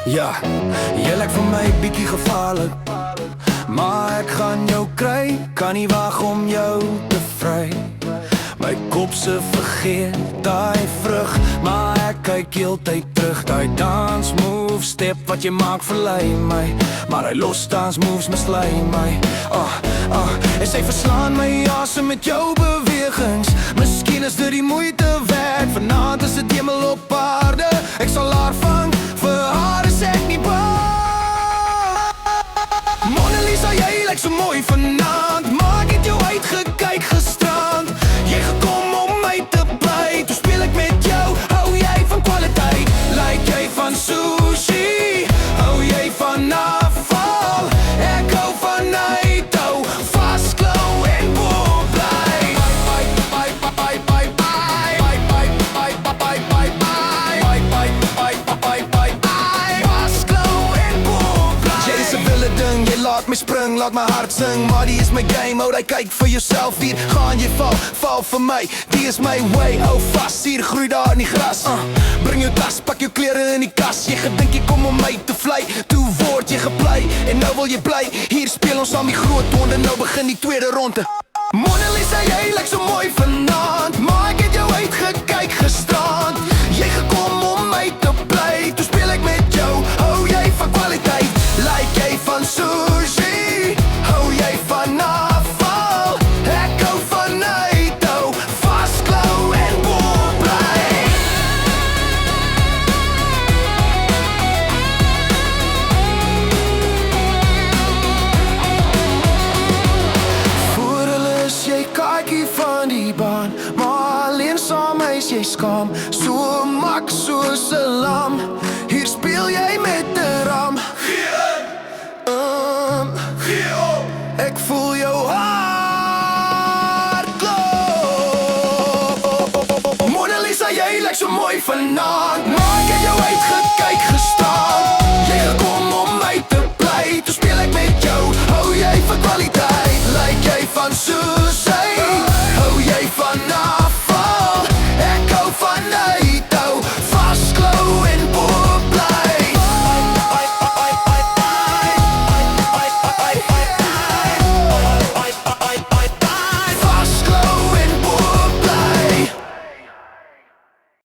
Ja, jy lyk vir my bietjie gevaarlik, maar ek gaan jou kry, kan nie wag om jou te vry. My kop se vergeet daai vrug, maar ek kyk heeltyd terug. Daai dance move, step wat jy maak verlei my, maar hy los dance moves mislei my. En sy verslaan my asem met jou bewegings. Miskien is dit die moeite werd, vanaand is dit hemel op aarde. Ek sal haar vang, vir haar is ek nie bang. Mona Lisa, jy lyk so mooi vanaand, maar ek het jou uitgekyk gisterand. Jy gekom om my te bly, toe speel ek met jou. Hou jy van kwaliteit, lyk jy van sushi. Hou jy van afval, ek hou van uithou. Vasklou en boel bly. Vasklou en boel bly. Jy is 'n wilde ding, jy laat my spring, laat my hart sing. Maar die is my game, hou die kyk vir jouself. Hier gaan jy val vir my. Die is my way, hou vast, hier groei daar in die gras. Bring jou tas, pak jou klere in die kas. Jy gedink jy kom om my te vlei, toe word jy geplei. En nou wil jy bly, hier speel ons aan die groot honde. Nou begin die tweede ronde. Mona Lisa, jy lyk so mooi vanaand, maar ek het jou uitgekyk gisterand. Jy gekom om my te bly, toe speel ek met jou. Hou jy van kwaliteit, lyk jy van sushi. Hou jy van afval, ek hou van uithou. Vasklou en boel bly. Voor hulle is jy kaartjie van die baan, maar alleen saam is jy skaam.